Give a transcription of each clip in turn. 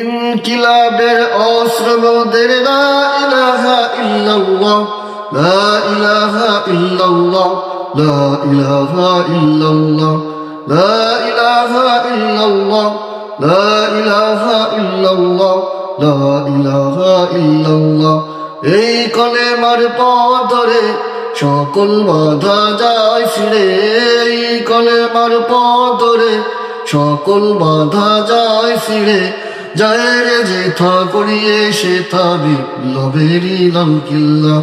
ইনকিলাবের অস্ত্র মোদের লা ইলাহা ইল্লাল্লাহ, লা ইলাহা ইল্লাল্লাহ, লা ইলাহা ইল্লাল্লাহ, লা ইলাহা ইল্লাল্লাহ, লা ইলাহা ইল্লাল্লাহ, লা ইলাহা ইল্লাল্লাহ। এই কলেমার পথ ধরে সকল বাধা যায় ছিঁড়ে, এই কলেমার পথ ধরে সকল বাধা যায় ছিঁড়ে, যায় রে যেথা করিয়ে সেথা বিপ্লবেরই লালকিল্লা।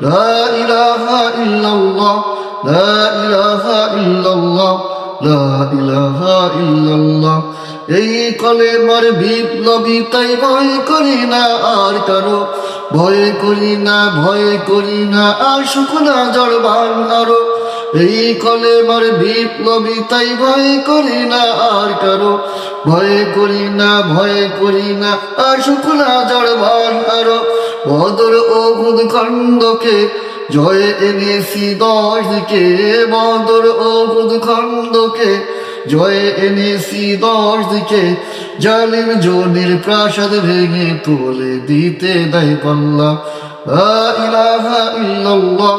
লা ইলাহা ইল্লাল্লাহ, লা ইলাহা ইল্লাল্লাহ, লা ইলাহা ইল্লাল্লাহ। এই কলেমার বিপ্লবী তাই ভয় করি না আর কারো, ভয় করি না, ভয় করি না আর শুকনা জড় ভাঙারো। এই কলেমার বিপ্লবী তাই ভয় করি না আর কারো, ভয় করি না, ভয় করি না আর শুকনা জড় ভাঙারো। বদর ও উহুদ খণ্ডকে জয় এনেছি 10 দিকে, বদর ও উহুদ খণ্ডকে জয় এনেছি 10 দিকে। জালিম জনের প্রাসাদ ভেঙে তুলে দিতে দেয় পাল্লা। লা ইলাহা ইল্লাল্লাহ,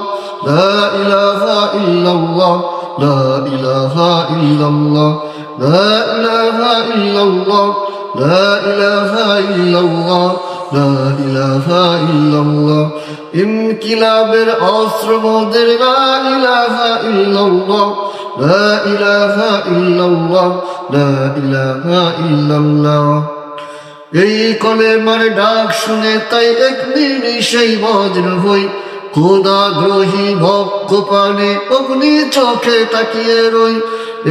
লা ইলাহা ইল্লাল্লাহ, লা ইলাহা ইল্লাল্লাহ, লা ইলাহা ইল্লাল্লাহ, লা ইলাহা ইল্লাল্লাহ, লা ইলাহা ইল্লাল্লাহ। ইনকিলাবের অস্ত্র মোদের লা ইলাহা ইল্লাল্লাহ, লা ইলাহা ইল্লাল্লাহ, লা ইলাহা ইল্লাল্লাহ। এই কলেমার ডাক শুনে তাই এক নিমিষেই বজ্র হই, খোদাগ্রহী ভক্ত পানে অগ্নি চোখে তাকিয়ে রই।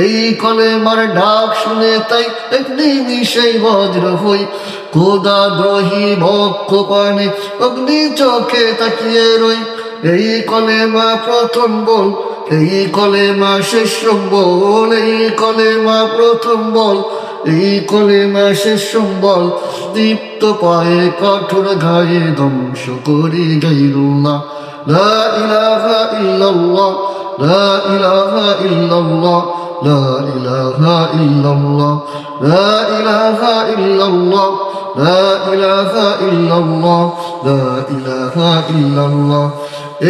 এই কলেমার ডাক শুনে তাই এক নিমিষেই বজ্র হই, খোদাগ্রহী ভক্ত পানে অগ্নি চোখে তাকিয়ে রই। এই কলেমা প্রথম বল, এই কলেমা শেষ বল, এই কলেমা প্রথম বল, এই কলেমা শেষ বল। দীপ্ত পায়ে কঠোর গায়ে ধ্বংস করি গায়রুল্লাহ। লা ইলাহা ইল্লাল্লাহ, লা ইলাহা ইল্লাল্লাহ, লা ইলাহা ইল্লাল্লাহ, লা ইলাহা ইল্লাল্লাহ, লা ইলাহা ইল্লাল্লাহ, লা ইলাহা ইল্লাল্লাহ।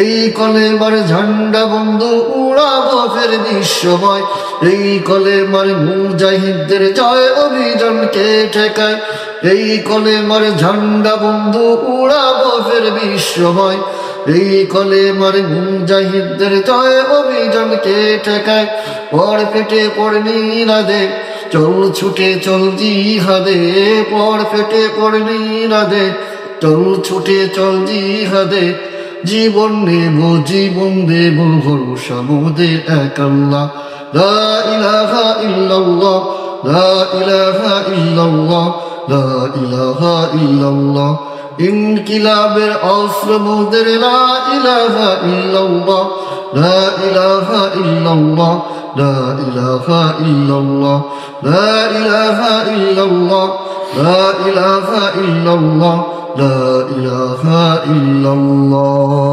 এই কলেমার ঝান্ডা বন্ধু উড়াবো ফের বিশ্বময়, এই কলেমার মুজাহিদদের জয় অভিযানকে ঠেকায়। এই কলেমার ঝান্ডা বন্ধু উড়াবো ফের বিশ্বময়, এই কলেমার মুজাহিদদের জয় অভিযানকে ঠেকায়। পর ফেটে পড় নিনাদে চল ছুটে চল জিহাদে, পর ফেটে পড় নিনাদে চল ছুটে চল জিহাদে। জীবন নেব জীবন দেব ভরসা মোদের এক আল্লাহ। লা ইলাহা ইল্লাল্লাহ, লা ইলাহা ইল্লাল্লাহ, লা ইলাহা ইল্লাল্লাহ। ইনকিলাবের অস্ত্র মোদের লা ইলাহা ইল্লাল্লাহ, লা ইলাহা ইল্লাল্লাহ, লা ইলাহা ইল্লাল্লাহ, লা ইলাহা ইল্লাল্লাহ, লা ইলাহা ইল্লাল্লাহ, লা ইলাহা ইল্লাল্লাহ।